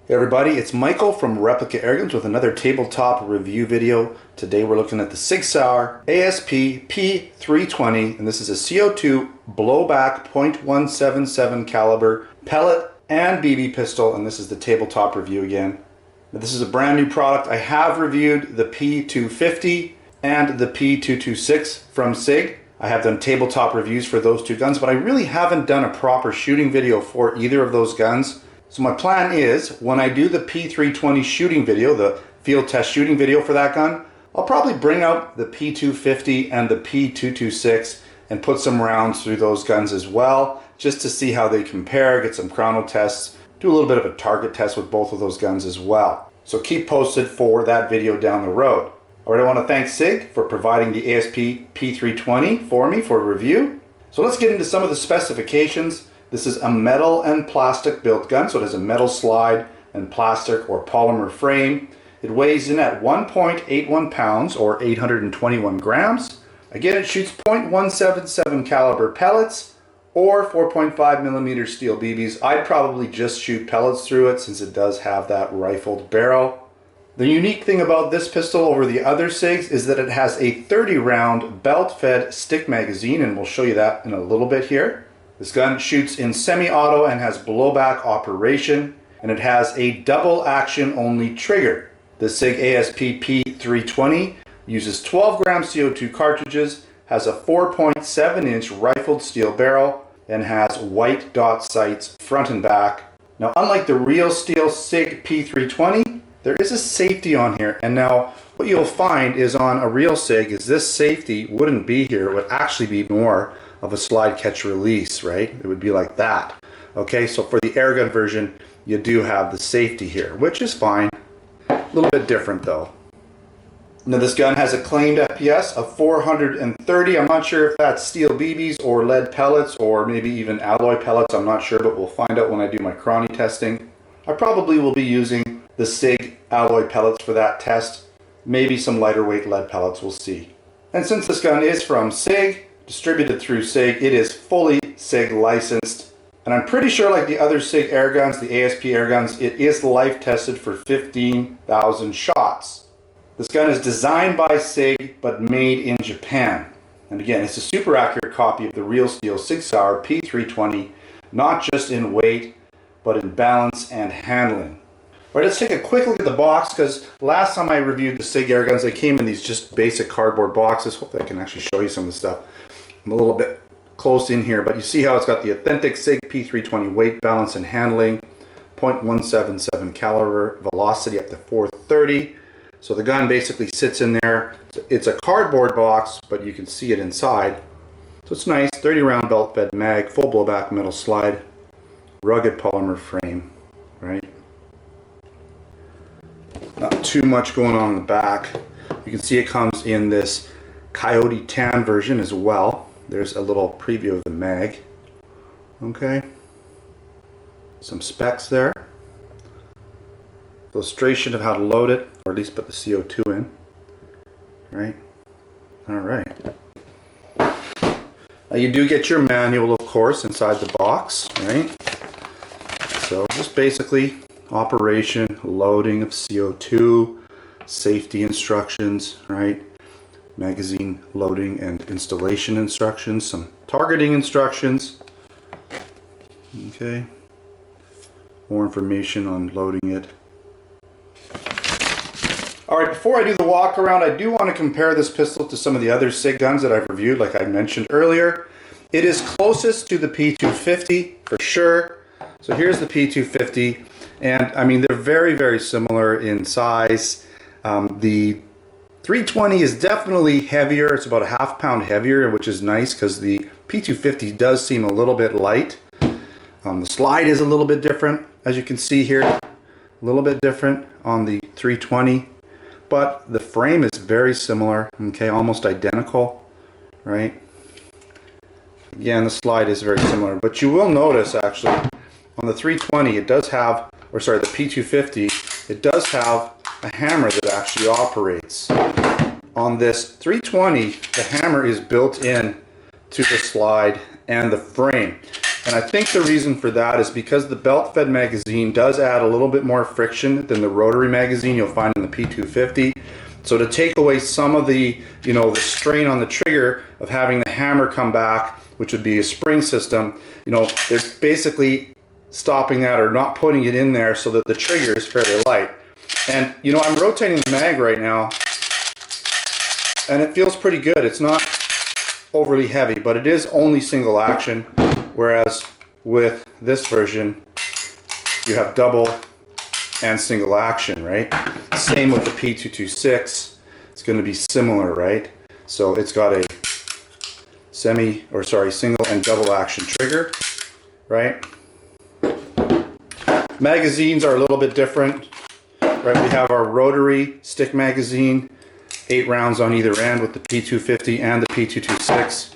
Hey everybody, it's Michael from Replica Airguns with another tabletop review video. Today we're looking at the Sig Sauer ASP P320, and this is a CO2 Blowback .177 caliber pellet and BB pistol, and this is the tabletop review again. Now, this is a brand new product. I have reviewed the P250 and the P226 from Sig. I have done tabletop reviews for those two guns, but I really haven't done a proper shooting video for either of those guns. So my plan is, when I do the P320 shooting video, the field test shooting video for that gun, I'll probably bring out the P250 and the P226 and put some rounds through those guns as well, just to see how they compare, get some chrono tests, do a little bit of a target test with both of those guns as well. So keep posted for that video down the road. Alright, I want to thank Sig for providing the ASP P320 for me for review. So let's get into some of the specifications. This is a metal and plastic built gun, so it has a metal slide and plastic or polymer frame. It weighs in at 1.81 pounds or 821 grams. Again, it shoots .177 caliber pellets or 4.5 millimeter steel BBs. I'd probably just shoot pellets through it since it does have that rifled barrel. The unique thing about this pistol over the other SIGs is that it has a 30 round belt fed stick magazine, and we'll show you that in a little bit here. This gun shoots in semi-auto and has blowback operation, and it has a double action only trigger. The Sig ASP P320 uses 12 gram CO2 cartridges, has a 4.7 inch rifled steel barrel, and has white dot sights front and back. Now, unlike the real steel Sig P320, there is a safety on here, and now what you'll find is on a real Sig is this safety wouldn't be here. It would actually be more of a slide catch release, right? It would be like that. Okay, so for the airgun version, you do have the safety here, which is fine. A little bit different though. Now this gun has a claimed FPS of 430. I'm not sure if that's steel BBs or lead pellets or maybe even alloy pellets. I'm not sure, but we'll find out when I do my chrony testing. I probably will be using the Sig alloy pellets for that test. Maybe some lighter weight lead pellets, we'll see. And since this gun is from Sig, distributed through Sig, it is fully Sig licensed, and I'm pretty sure, like the other Sig airguns, the ASP airguns, it is life tested for 15,000 shots. This gun is designed by Sig but made in Japan, and again, it's a super accurate copy of the real steel Sig Sauer P320, not just in weight but in balance and handling. Alright, let's take a quick look at the box, because last time I reviewed the Sig airguns, they came in these just basic cardboard boxes. Hopefully I can actually show you some of the stuff. I'm a little bit close in here, but you see how it's got the authentic Sig P320 weight, balance, and handling, .177 caliber, velocity up to 430. So the gun basically sits in there. It's a cardboard box, but you can see it inside. So it's nice, 30 round belt fed mag, full blowback metal slide, rugged polymer frame, right? Not too much going on in the back. You can see it comes in this coyote tan version as well. There's a little preview of the mag. Okay. Some specs there. Illustration of how to load it, or at least put the CO2 in. Right? Alright. Now you do get your manual, of course, inside the box, right? So just basically operation, loading of CO2, safety instructions, right? Magazine loading and installation instructions, some targeting instructions. Okay. More information on loading it. Alright, before I do the walk around, I do want to compare this pistol to some of the other Sig guns that I've reviewed, like I mentioned earlier. It is closest to the P250 for sure. So here's the P250, and I mean they're very, very similar in size. The 320 is definitely heavier. It's about a half pound heavier, which is nice because the P250 does seem a little bit light. The slide is a little bit different, as you can see here. A little bit different on the 320, but the frame is very similar. Okay, almost identical, right? Again, the slide is very similar, but you will notice actually on the 320 it does have, or sorry, the P250, it does have a hammer that actually operates. On this 320, the hammer is built in to the slide and the frame. And I think the reason for that is because the belt fed magazine does add a little bit more friction than the rotary magazine you'll find in the P250. So to take away some of the, the strain on the trigger of having the hammer come back, which would be a spring system, they're basically stopping that or not putting it in there so that the trigger is fairly light. And I'm rotating the mag right now, and it feels pretty good. It's not overly heavy, but it is only single action, whereas with this version you have double and single action, right? Same with the P226. It's going to be similar, right? So it's got a single and double action trigger, right? Magazines are a little bit different, right? We have our rotary stick magazine, 8 rounds on either end with the P250 and the P226.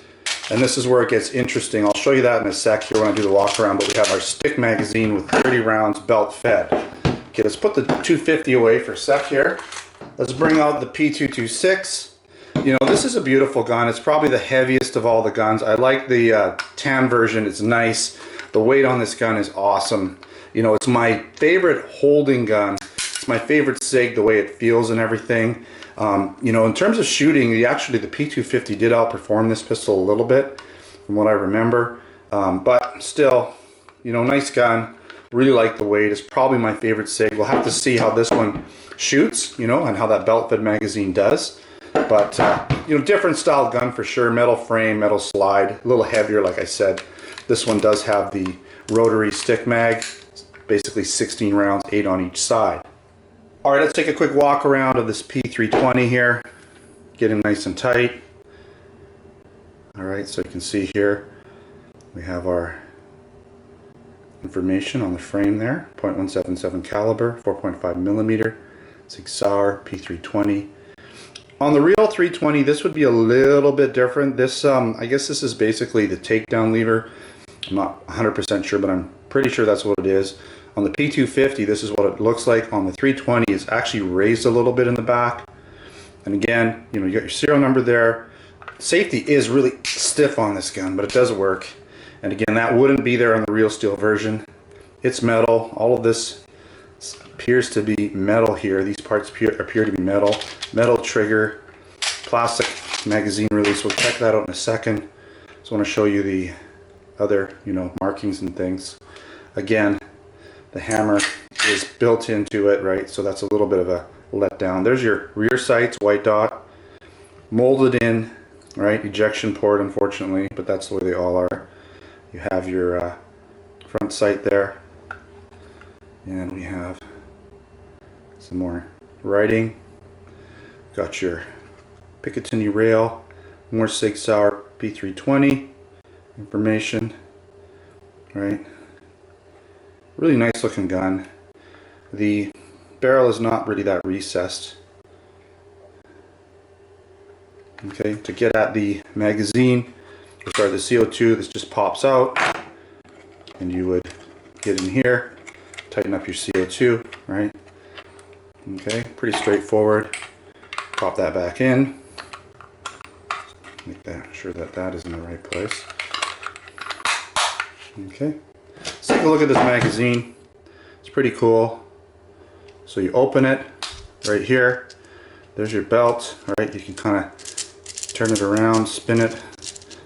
And this is where it gets interesting. I'll show you that in a sec here when I do the walk around, but we have our stick magazine with 30 rounds belt fed. Okay, let's put the 250 away for a sec here. Let's bring out the P226. This is a beautiful gun. It's probably the heaviest of all the guns. I like the tan version. It's nice. The weight on this gun is awesome. It's my favorite holding gun. It's my favorite SIG, the way it feels and everything. In terms of shooting, the P250 did outperform this pistol a little bit from what I remember. But still, nice gun. Really like the weight. It's probably my favorite SIG. We'll have to see how this one shoots, and how that belt fed magazine does. But, different style gun for sure. Metal frame, metal slide, a little heavier like I said. This one does have the rotary stick mag, basically 16 rounds, 8 on each side. Alright, let's take a quick walk around of this P320 here. Getting nice and tight. Alright, so you can see here we have our information on the frame there. .177 caliber, 4.5 millimeter, Sig Sauer P320. On the real 320, this would be a little bit different. This, I guess this is basically the takedown lever. I'm not 100% sure, but I'm pretty sure that's what it is. On the P250, this is what it looks like. On the 320, it's actually raised a little bit in the back. And again, you got your serial number there. Safety is really stiff on this gun, but it does work. And again, that wouldn't be there on the real steel version. It's metal. All of this appears to be metal here. These parts appear to be metal. Metal trigger, plastic magazine release. We'll check that out in a second. Just want to show you the other, markings and things. Again, the hammer is built into it, right? So that's a little bit of a letdown. There's your rear sights, white dot, molded in, right? Ejection port, unfortunately, but that's the way they all are. You have your front sight there, and we have some more writing. Got your Picatinny rail, more Sig Sauer P320 information, right? Really nice looking gun. The barrel is not really that recessed. Okay, to get at the magazine, the CO2, this just pops out, and you would get in here, tighten up your CO2, right? Okay, pretty straightforward. Pop that back in. Make sure that is in the right place. Okay. Let's take a look at this magazine. It's pretty cool. So you open it right here. There's your belt. Right, you can kind of turn it around, spin it.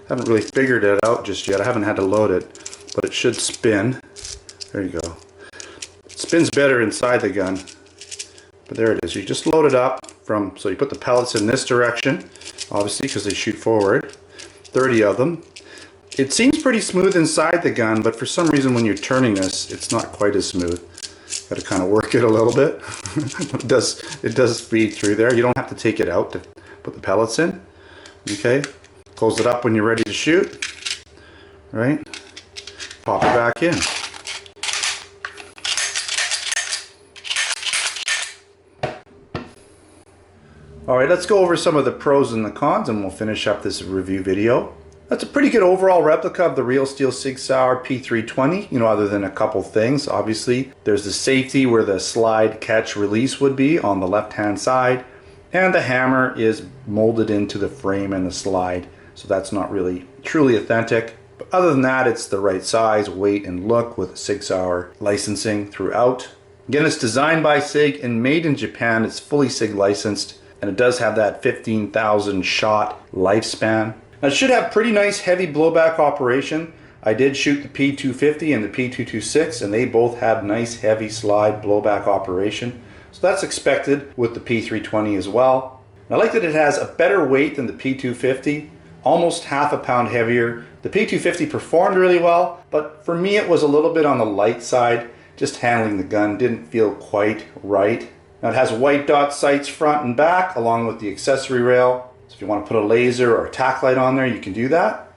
Haven't really figured it out just yet. I haven't had to load it, but it should spin. There you go. It spins better inside the gun, but there it is. You just load it up so you put the pellets in this direction, obviously because they shoot forward. 30 of them. It seems pretty smooth inside the gun, but for some reason when you're turning this, it's not quite as smooth. Got to kind of work it a little bit. It does feed through there. You don't have to take it out to put the pellets in. Okay, close it up when you're ready to shoot. Right, pop it back in. All right, let's go over some of the pros and the cons, and we'll finish up this review video. That's a pretty good overall replica of the real steel Sig Sauer P320, other than a couple things. Obviously, there's the safety where the slide catch release would be on the left-hand side, and the hammer is molded into the frame and the slide, so that's not really truly authentic. But other than that, it's the right size, weight, and look with Sig Sauer licensing throughout. Again, it's designed by Sig and made in Japan. It's fully Sig licensed, and it does have that 15,000 shot lifespan. Now, it should have pretty nice heavy blowback operation. I did shoot the P250 and the P226, and they both had nice heavy slide blowback operation. So that's expected with the P320 as well. And I like that it has a better weight than the P250, almost half a pound heavier. The P250 performed really well, but for me it was a little bit on the light side. Just handling the gun didn't feel quite right. Now it has white dot sights front and back along with the accessory rail. So if you want to put a laser or a tack light on there, you can do that.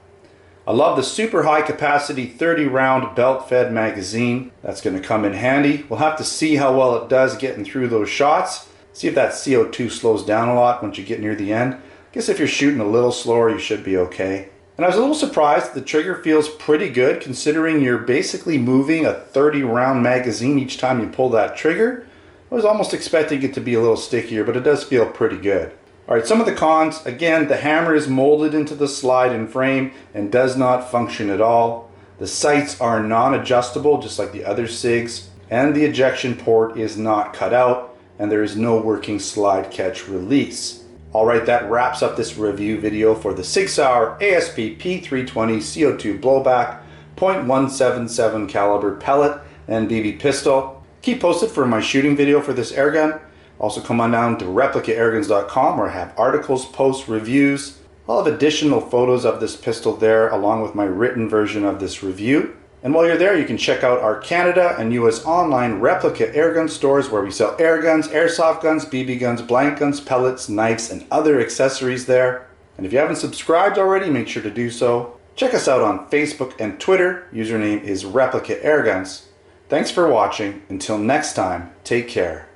I love the super high capacity 30 round belt fed magazine. That's going to come in handy. We'll have to see how well it does getting through those shots. See if that CO2 slows down a lot once you get near the end. I guess if you're shooting a little slower, you should be okay. And I was a little surprised the trigger feels pretty good considering you're basically moving a 30 round magazine each time you pull that trigger. I was almost expecting it to be a little stickier, but it does feel pretty good. Alright, some of the cons. Again, the hammer is molded into the slide and frame and does not function at all. The sights are non-adjustable just like the other SIGs, and the ejection port is not cut out, and there is no working slide catch release. Alright, that wraps up this review video for the Sig Sauer ASP P320 CO2 Blowback .177 caliber pellet and BB pistol. Keep posted for my shooting video for this airgun. Also come on down to replicaairguns.com where I have articles, posts, reviews. I'll have additional photos of this pistol there along with my written version of this review. And while you're there, you can check out our Canada and US online replica airgun stores where we sell air guns, airsoft guns, BB guns, blank guns, pellets, knives, and other accessories there. And if you haven't subscribed already, make sure to do so. Check us out on Facebook and Twitter. Username is Replica Airguns. Thanks for watching. Until next time, take care.